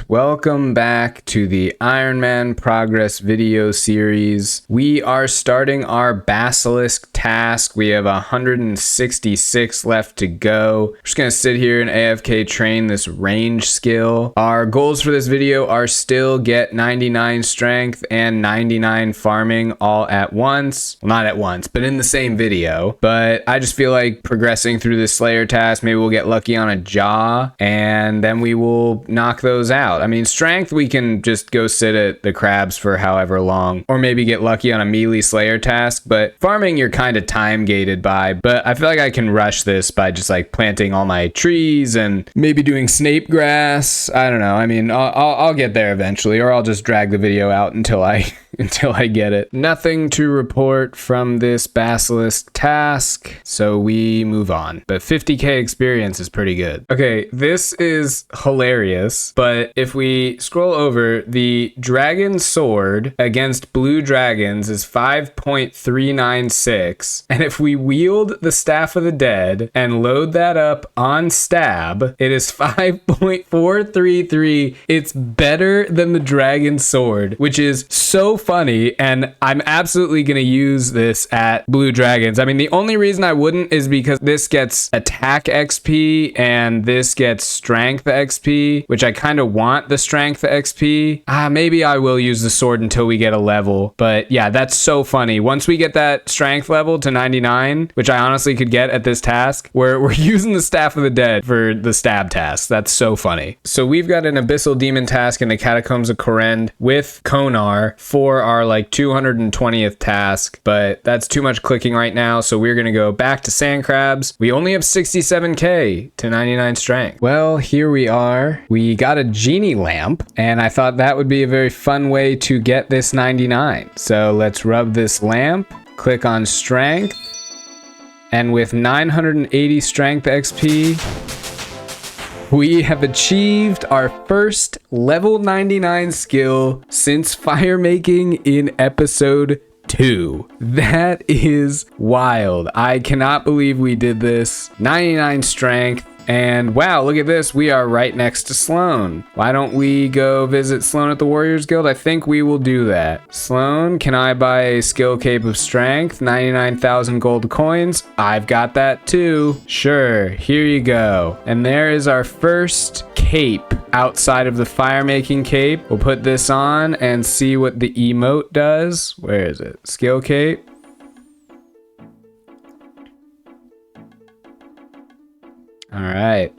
Welcome back to the Ironman progress video series. We are starting our Basilisk task. We have 166 left to go. We're just gonna sit here and AFK train this range skill. Our goals for this video are still get 99 strength and 99 farming all at once. Well, not at once, but in the same video. But I just feel like progressing through this Slayer task, maybe we'll get lucky on a jaw and then we will knock those out. I mean, strength, we can just go sit at the crabs for however long, or maybe get lucky on a melee Slayer task, but farming you're kind of time gated by. But I feel like I can rush this by just like planting all my trees and maybe doing snape grass. I don't know. I mean, I'll get there eventually, or I'll just drag the video out until I get it. Nothing to report from this Basilisk task, so we move on. But 50k experience is pretty good. Okay, this is hilarious, but if we scroll over, the dragon sword against blue dragons is 5.396, and if we wield the Staff of the Dead and load that up on stab, it is 5.433. It's better than the dragon sword, which is so funny, and I'm absolutely gonna use this at blue dragons. I mean, the only reason I wouldn't is because this gets attack XP and this gets strength XP, which I kind of want the strength XP. Maybe I will use the sword until we get a level, but yeah, that's so funny. Once we get that strength level to 99, which I honestly could get at this task, we're using the Staff of the Dead for the stab task. That's so funny. So we've got an Abyssal Demon task in the Catacombs of Kourend with Konar for our like 220th task, but that's too much clicking right now, so we're gonna go back to sand crabs. We only have 67k to 99 strength. Well, here we are. We got a genie lamp, and I thought that would be a very fun way to get this 99. So let's rub this lamp, click on strength, and with 980 strength XP, we have achieved our first level 99 skill since fire making in episode 2. That is wild. I cannot believe we did this. 99 strength. And wow, look at this. We are right next to Sloan. Why don't we go visit Sloan at the Warriors Guild? I think we will do that. Sloan, can I buy a skill cape of strength? 99,000 gold coins. I've got that too. Sure, here you go. And there is our first cape outside of the fire making cape. We'll put this on and see what the emote does. Where is it? Skill cape. All right.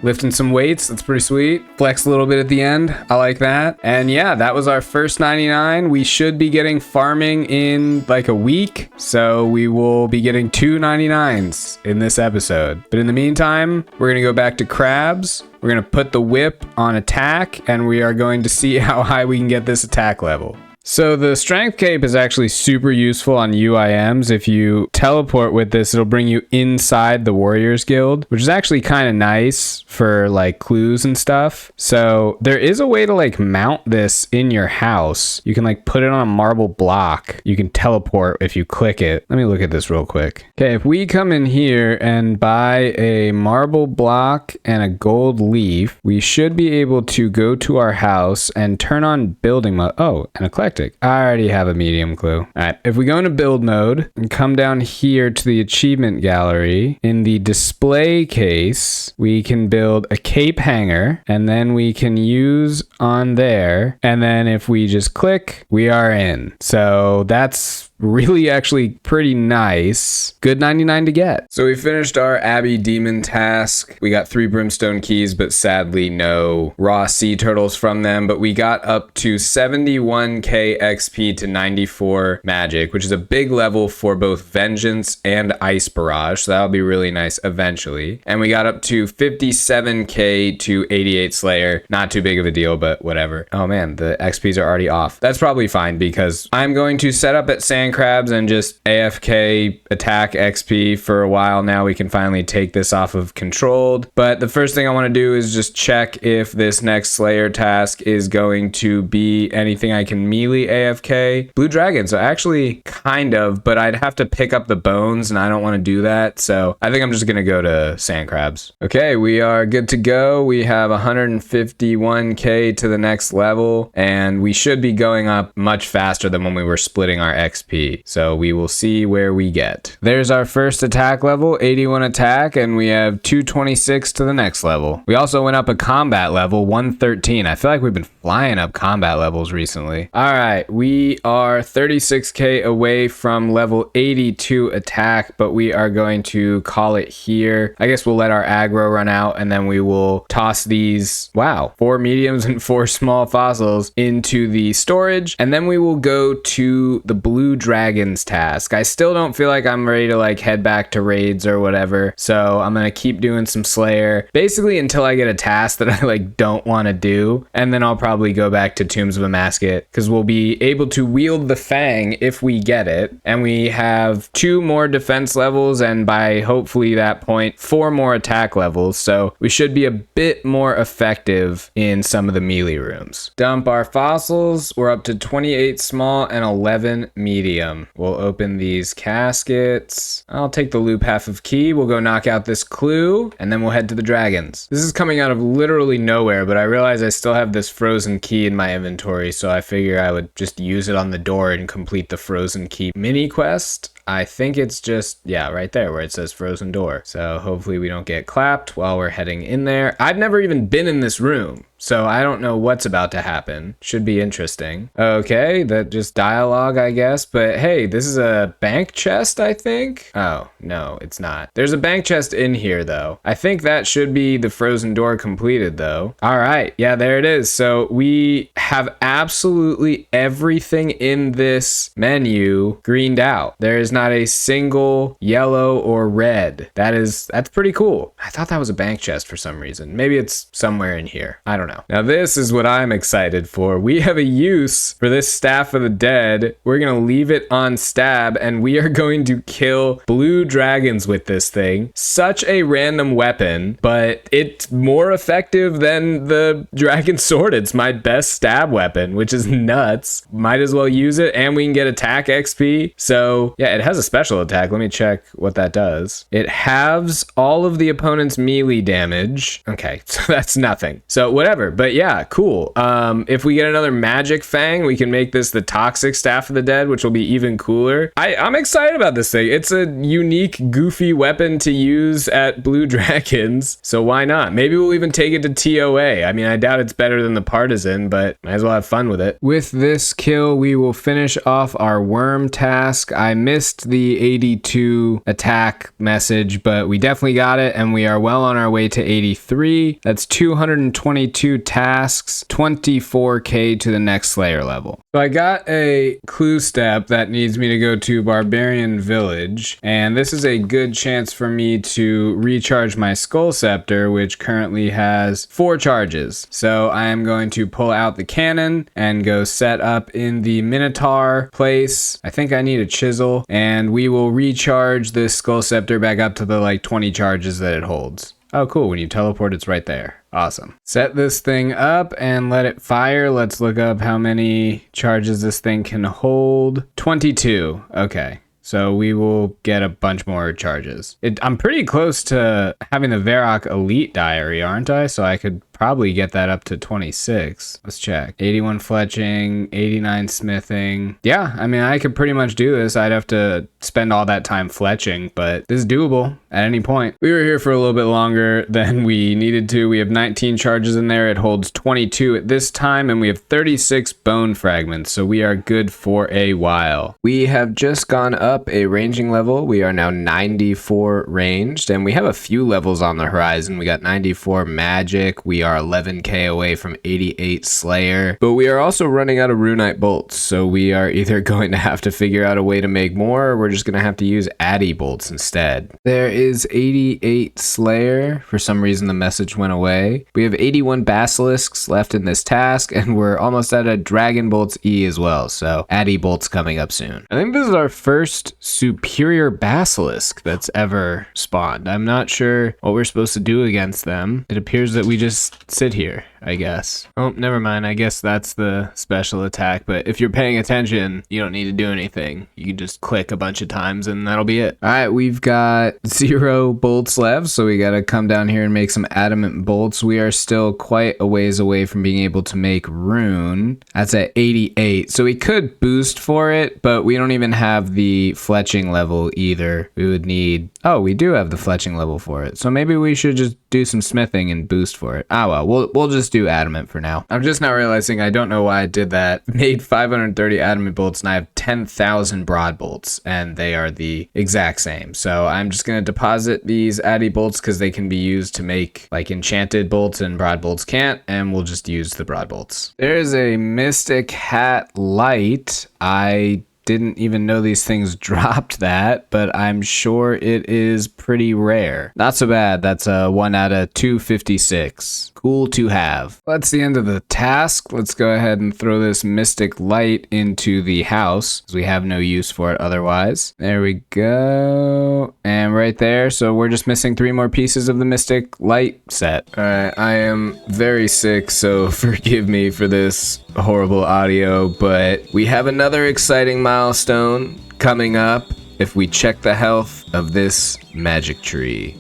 Lifting some weights, that's pretty sweet. Flex a little bit at the end, I like that. And yeah, that was our first 99. We should be getting farming in like a week, so we will be getting 2 99s in this episode. But in the meantime, we're gonna go back to crabs. We're gonna put the whip on attack, and we are going to see how high we can get this attack level. So the strength cape is actually super useful on UIMs. If you teleport with this, it'll bring you inside the Warriors Guild, which is actually kind of nice for like clues and stuff. So there is a way to like mount this in your house. You can like put it on a marble block. You can teleport if you click it. Let me look at this real quick. Okay, if we come in here and buy a marble block and a gold leaf, we should be able to go to our house and turn on building mode. Oh, and a eclectic. I already have a medium clue. All right, if we go into build mode and come down here to the achievement gallery, in the display case, we can build a cape hanger, and then we can use on there. And then if we just click, we are in. So that's really actually pretty nice. Good 99 to get. So we finished our Abbey Demon task. We got 3 Brimstone keys, but sadly no raw sea turtles from them. But we got up to 71k XP to 94 magic, which is a big level for both Vengeance and Ice Barrage. So that'll be really nice eventually. And we got up to 57k to 88 Slayer. Not too big of a deal, but whatever. Oh man, the XPs are already off. That's probably fine because I'm going to set up at Sand Crabs and just AFK attack XP for a while now. We can finally take this off of controlled. But the first thing I want to do is just check if this next Slayer task is going to be anything I can melee really AFK. Blue dragons are actually kind of, but I'd have to pick up the bones and I don't want to do that. So I think I'm just going to go to sand crabs. Okay, we are good to go. We have 151k to the next level, and we should be going up much faster than when we were splitting our XP. So we will see where we get. There's our first attack level, 81 attack, and we have 226 to the next level. We also went up a combat level, 113. I feel like we've been flying up combat levels recently. All right, we are 36k away from level 82 attack, but we are going to call it here. I guess we'll let our aggro run out, and then we will toss these, wow, 4 mediums and 4 small fossils into the storage, and then we will go to the blue dragons task. I still don't feel like I'm ready to like head back to raids or whatever, so I'm gonna keep doing some Slayer basically until I get a task that I like don't want to do, and then I'll probably go back to Tombs of a Masket because we'll be able to wield the Fang if we get it, and we have 2 more defense levels, and by hopefully that point 4 more attack levels, so we should be a bit more effective in some of the melee rooms. Dump our fossils. We're up to 28 small and 11 medium. We'll open these caskets. I'll take the loop half of key. We'll go knock out this clue, and then we'll head to the dragons. This is coming out of literally nowhere, but I realize I still have this frozen key in my inventory, so I figure I would just use it on the door and complete the frozen key mini quest. I think it's just, yeah, right there where it says frozen door. So hopefully we don't get clapped while we're heading in there. I've never even been in this room, so I don't know what's about to happen. Should be interesting. Okay, that just dialogue, I guess. But hey, this is a bank chest, I think. Oh, no, it's not. There's a bank chest in here, though. I think that should be the frozen door completed, though. All right, yeah, there it is. So we have absolutely everything in this menu greened out. There is not a single yellow or red. That's pretty cool. I thought that was a bank chest for some reason. Maybe it's somewhere in here. I don't know. Now this is what I'm excited for. We have a use for this Staff of the Dead. We're gonna leave it on stab, and we are going to kill blue dragons with this thing. Such a random weapon, but it's more effective than the dragon sword. It's my best stab weapon, which is nuts. Might as well use it, and we can get attack XP. So yeah, it has a special attack. Let me check what that does. It halves all of the opponent's melee damage. Okay, so that's nothing. So whatever, but yeah, cool. If we get another magic fang, we can make this the toxic Staff of the Dead, which will be even cooler. I'm excited about this thing. It's a unique, goofy weapon to use at blue dragons, so why not? Maybe we'll even take it to TOA. I mean, I doubt it's better than the partisan, but might as well have fun with it. With this kill, we will finish off our worm task. I missed the 82 attack message, but we definitely got it, and we are well on our way to 83. That's 222 tasks, 24k to the next Slayer level. So I got a clue step that needs me to go to Barbarian Village, and this is a good chance for me to recharge my Skull Scepter, which currently has 4 charges. So I am going to pull out the cannon and go set up in the Minotaur place. I think I need a chisel, and we will recharge this Skull Scepter back up to the like 20 charges that it holds. Oh, cool. When you teleport, it's right there. Awesome. Set this thing up and let it fire. Let's look up how many charges this thing can hold. 22. Okay. So we will get a bunch more charges. I'm pretty close to having the Varrock Elite Diary, aren't I? So I could probably get that up to 26. Let's check. 81 fletching, 89 smithing. Yeah, I mean, I could pretty much do this. I'd have to spend all that time fletching, but this is doable at any point. We were here for a little bit longer than we needed to. We have 19 charges in there. It holds 22 at this time, and we have 36 bone fragments, so we are good for a while. We have just gone up a ranging level. We are now 94 ranged, and we have a few levels on the horizon. We got 94 magic. We are 11k away from 88 Slayer, but we are also running out of runite bolts, so we are either going to have to figure out a way to make more, or we're just going to have to use Addy bolts instead. There is 88 Slayer. For some reason the message went away. We have 81 basilisks left in this task, and we're almost at a Dragon Bolts E as well, so Addy bolts coming up soon. I think this is our first superior basilisk that's ever spawned. I'm not sure what we're supposed to do against them. It appears that we just sit here. I guess. Oh, never mind. I guess that's the special attack. But if you're paying attention, you don't need to do anything. You can just click a bunch of times and that'll be it. All right, we've got 0 bolts left. So we got to come down here and make some adamant bolts. We are still quite a ways away from being able to make rune. That's at 88. So we could boost for it, but we don't even have the fletching level either. We would need... Oh, we do have the fletching level for it. So maybe we should just do some smithing and boost for it. Ah, well, we'll just do adamant for now. I'm just now realizing I don't know why I did that. Made 530 adamant bolts and I have 10,000 broad bolts and they are the exact same. So I'm just going to deposit these addy bolts because they can be used to make like enchanted bolts and broad bolts can't, and we'll just use the broad bolts. There's a Mystic Hat Light. I didn't even know these things dropped that, but I'm sure it is pretty rare. Not so bad. That's a 1 out of 256. Cool to have. That's the end of the task. Let's go ahead and throw this Mystic Light into the house, because we have no use for it otherwise. There we go. And right there. So we're just missing 3 more pieces of the Mystic Light set. All right. I am very sick, so forgive me for this horrible audio, but we have another exciting milestone coming up if we check the health of this magic tree.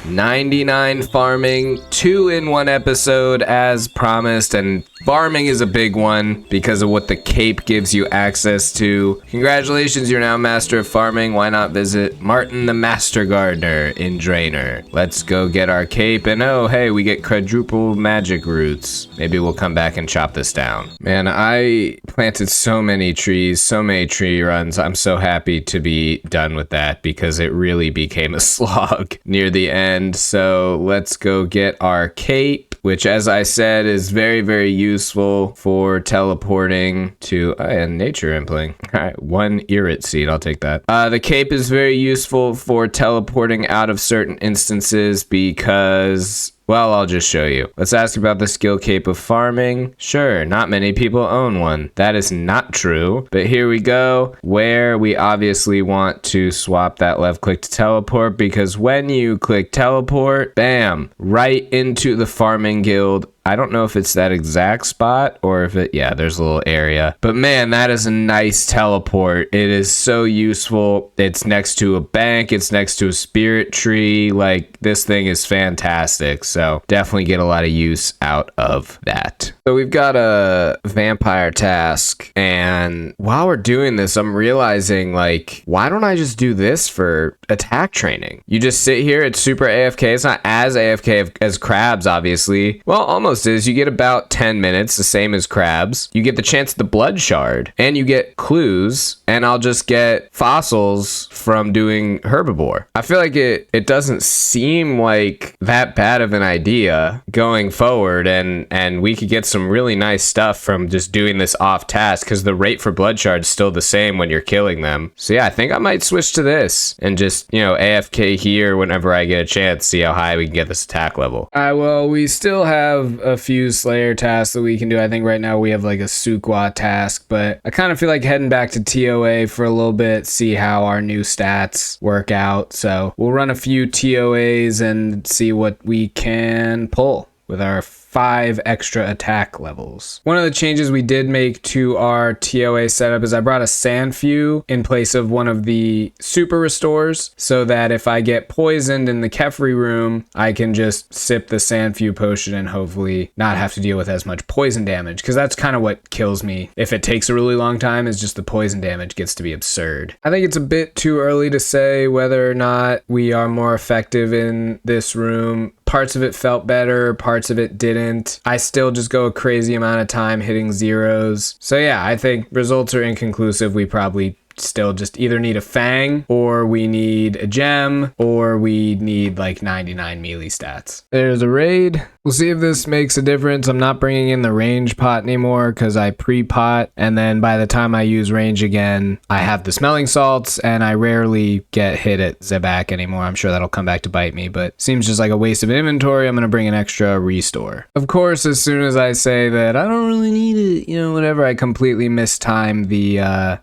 99 farming, 2 in 1 episode as promised, and farming is a big one because of what the cape gives you access to. Congratulations, you're now master of farming. Why not visit Martin the Master Gardener in Drainer? Let's go get our cape, and oh hey, we get quadruple magic roots. Maybe we'll come back and chop this down. Man, I planted so many trees, so many tree runs. I'm so happy to be done with that because it really became a slog near the end. So let's go get our cape, which as I said is very, very useful for teleporting to and nature impling. All right, 1 Irrit seed, I'll take that. The cape is very useful for teleporting out of certain instances because... well, I'll just show you. Let's ask about the skill cape of farming. Sure, not many people own one. That is not true, but here we go, where we obviously want to swap that left click to teleport, because when you click teleport, bam, right into the farming guild. I don't know if it's that exact spot or if it, yeah, there's a little area. But man, that is a nice teleport. It is so useful. It's next to a bank. It's next to a spirit tree. Like, this thing is fantastic. So definitely get a lot of use out of that. So we've got a vampire task. And while we're doing this, I'm realizing, like, why don't I just do this for attack training? You just sit here. It's super AFK. It's not as AFK as crabs, obviously. Well, almost is. You get about 10 minutes, the same as crabs. You get the chance at the blood shard, and you get clues, and I'll just get fossils from doing herbivore. I feel like it doesn't seem like that bad of an idea going forward, and we could get some really nice stuff from just doing this off task, because the rate for blood shard is still the same when you're killing them. So yeah, I think I might switch to this and just, you know, AFK here whenever I get a chance, see how high we can get this attack level. Well, we still have a few Slayer tasks that we can do. I think right now we have like a Sukwa task, but I kind of feel like heading back to TOA for a little bit, see how our new stats work out. So we'll run a few TOAs and see what we can pull with our 5 extra attack levels. One of the changes we did make to our TOA setup is I brought a Sandfew in place of one of the super restores, so that if I get poisoned in the Kefri room, I can just sip the Sandfew potion and hopefully not have to deal with as much poison damage, because that's kind of what kills me if it takes a really long time, is just the poison damage gets to be absurd. I think it's a bit too early to say whether or not we are more effective in this room. Parts of it felt better, parts of it didn't. I still just go a crazy amount of time hitting zeros. So yeah, I think results are inconclusive. We probably still just either need a fang, or we need a gem, or we need like 99 melee stats. There's a raid. We'll see if this makes a difference. I'm not bringing in the range pot anymore because I pre-pot, and then by the time I use range again, I have the smelling salts, and I rarely get hit at Zebak anymore. I'm sure that'll come back to bite me, but seems just like a waste of inventory. I'm going to bring an extra restore. Of course, as soon as I say that I don't really need it, you know, whatever, I completely mistime the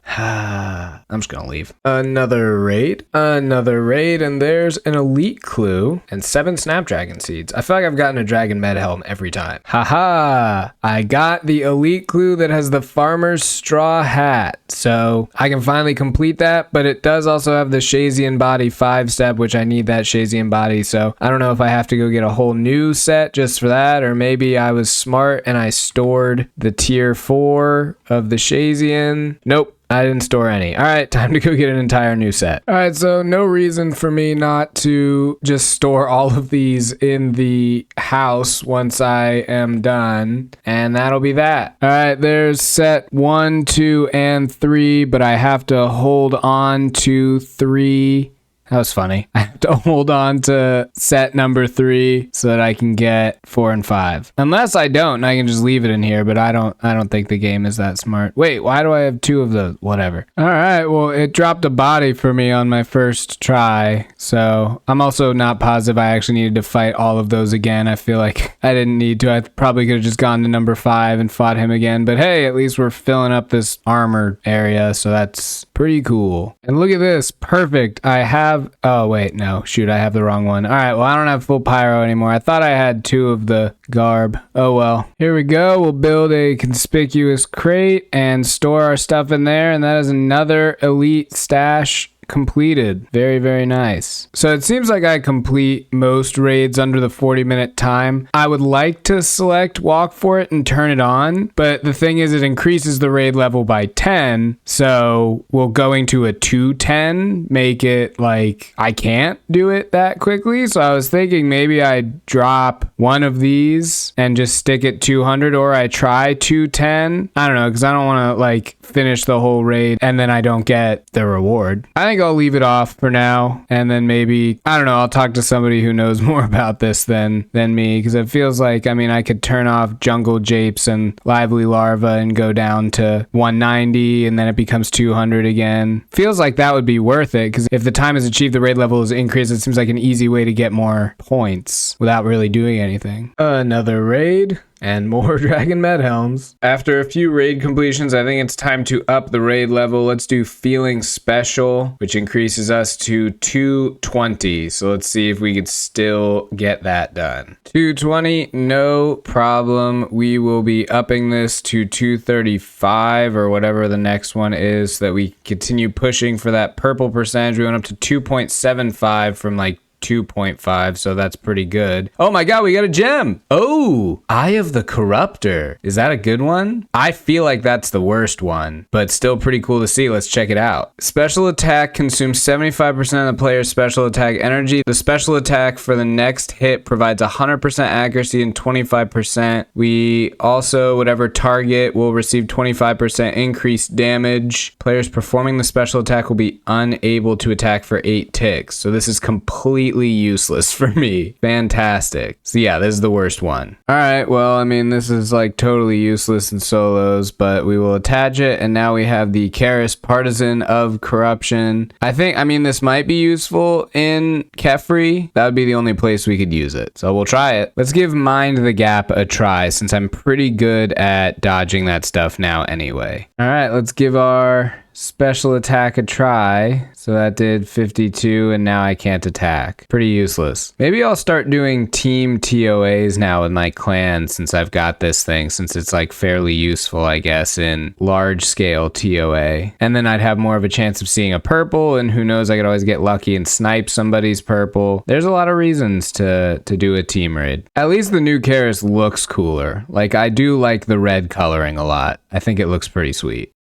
I'm just gonna leave. Another raid, and there's an elite clue and 7 snapdragon seeds. I feel like I've gotten a dragon med helm every time. Haha, I got the elite clue that has the farmer's straw hat. So I can finally complete that, but it does also have the Shazian body 5-step, which I need that Shazian body. So I don't know if I have to go get a whole new set just for that, or maybe I was smart and I stored the tier 4 of the Shazian. Nope. I didn't store any. All right, time to go get an entire new set. All right, so no reason for me not to just store all of these in the house once I am done, and that'll be that. All right, there's set 1, 2, and 3, but I have to hold on to 3. That was funny. I have to hold on to set number 3 so that I can get 4 and 5. Unless I don't, and I can just leave it in here, but I don't think the game is that smart. Wait, why do I have 2 of those? Whatever. All right, well, it dropped a body for me on my first try, so I'm also not positive I actually needed to fight all of those again. I feel like I didn't need to. I probably could have just gone to number 5 and fought him again, but hey, at least we're filling up this armor area, so that's pretty cool. And look at this. Perfect. I have... Oh, wait, no. Shoot, I have the wrong one. All right, well, I don't have full pyro anymore. I thought I had 2 of the garb. Oh, well. Here we go. We'll build a conspicuous crate and store our stuff in there, and that is another elite stash completed. Very, very nice. So it seems like I complete most raids under the 40-minute time. I would like to select walk for it and turn it on, but the thing is it increases the raid level by 10, so will going to a 210 make it like I can't do it that quickly? So I was thinking maybe I drop one of these and just stick it 200, or I try 210. I don't know, because I don't want to like finish the whole raid and then I don't get the reward. I think I'll leave it off for now, and then maybe, I don't know, I'll talk to somebody who knows more about this than me, because it feels like, I mean, I could turn off jungle japes and lively larva and go down to 190 and then it becomes 200 again. Feels like that would be worth it, because if the time is achieved, the raid level is increased, it seems like an easy way to get more points without really doing anything. Another raid. And more Dragon Med Helms. After a few raid completions, I think it's time to up the raid level. Let's do Feeling Special, which increases us to 220. So let's see if we could still get that done. 220, no problem. We will be upping this to 235 or whatever the next one is, so that we continue pushing for that purple percentage. We went up to 2.75 from like 2.5, so that's pretty good. Oh my god, we got a gem! Oh, Eye of the Corruptor. Is that a good one? I feel like that's the worst one, but still pretty cool to see. Let's check it out. Special attack consumes 75% of the player's special attack energy. The special attack for the next hit provides 100% accuracy and 25%. We also, whatever target, will receive 25% increased damage. Players performing the special attack will be unable to attack for 8 ticks. So this is completely useless for me. Fantastic. So yeah, this is the worst one. All right, well, I mean, this is like totally useless in solos, but we will attach it, and now we have the Karis Partisan of Corruption. I mean, this might be useful in Kefri. That would be the only place we could use it. So we'll try it. Let's give Mind the Gap a try, since I'm pretty good at dodging that stuff now anyway. All right, let's give our special attack a try. So that did 52, and now I can't attack. Pretty useless. Maybe I'll start doing team TOAs now with my clan, since I've got this thing, since it's like fairly useful, I guess, in large scale TOA. And then I'd have more of a chance of seeing a purple, and who knows, I could always get lucky and snipe somebody's purple. There's a lot of reasons to do a team raid. At least the new Karis looks cooler. Like, I do like the red coloring a lot. I think it looks pretty sweet.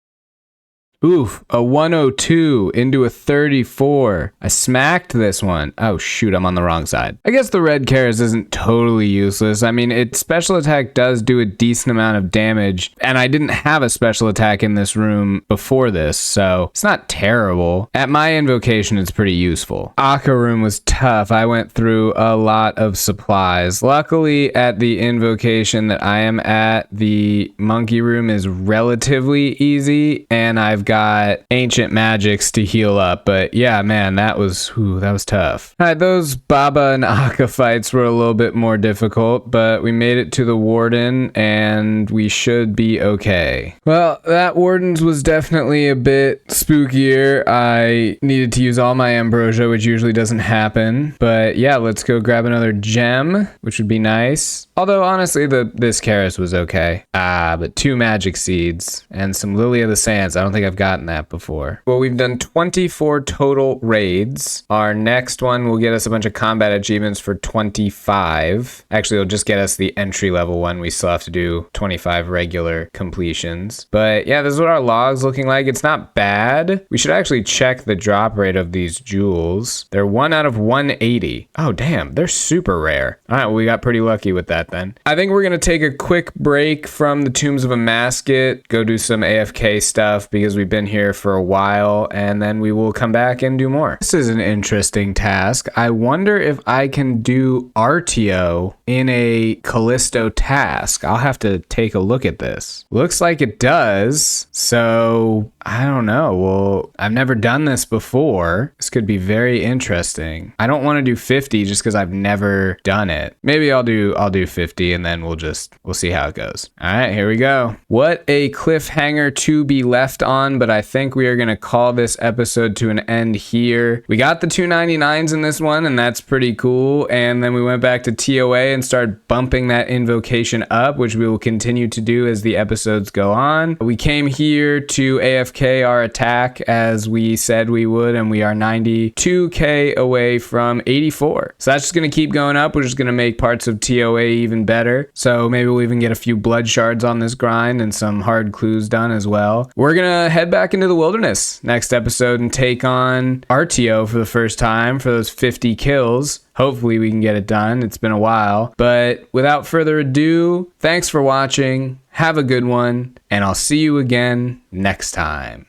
Oof, a 102 into a 34. I smacked this one. Oh shoot, I'm on the wrong side. I guess the red Karis isn't totally useless. I mean, its special attack does do a decent amount of damage, and I didn't have a special attack in this room before this, so it's not terrible. At my invocation, it's pretty useful. Akka room was tough. I went through a lot of supplies. Luckily, at the invocation that I am at, the monkey room is relatively easy, and I've got got ancient magics to heal up. But yeah, man, that was tough. All right, those Baba and Akka fights were a little bit more difficult, but we made it to the Warden and we should be okay. Well, that Warden's was definitely a bit spookier. I needed to use all my ambrosia, which usually doesn't happen. But yeah, let's go grab another gem, which would be nice. Although honestly, this Karis was okay. But 2 magic seeds and some Lily of the Sands. I don't think I've gotten that before. Well, we've done 24 total raids. Our next one will get us a bunch of combat achievements for 25. Actually, it'll just get us the entry level one. We still have to do 25 regular completions. But yeah, this is what our log's looking like. It's not bad. We should actually check the drop rate of these jewels. They're 1 out of 180. Oh, damn. They're super rare. All right, well, we got pretty lucky with that then. I think we're going to take a quick break from the Tombs of Amasket, go do some AFK stuff because we've been here for a while, and then we will come back and do more. This is an interesting task. I wonder if I can do RTO in a Callisto task. I'll have to take a look at this. Looks like it does, so I don't know. Well, I've never done this before. This could be very interesting. I don't want to do 50 just because I've never done it. Maybe I'll do 50 and then we'll see how it goes. All right, here we go. What a cliffhanger to be left on, but I think we are going to call this episode to an end here. We got the 299s in this one, and that's pretty cool. And then we went back to TOA and started bumping that invocation up, which we will continue to do as the episodes go on. We came here to AFK our attack as we said we would, and we are 92k away from 84. So that's just going to keep going up. We're just going to make parts of TOA even better. So maybe we'll even get a few blood shards on this grind and some hard clues done as well. We're going to head back into the wilderness next episode and take on RTO for the first time for those 50 kills. Hopefully we can get it done. It's been a while. But without further ado, thanks for watching. Have a good one, and I'll see you again next time.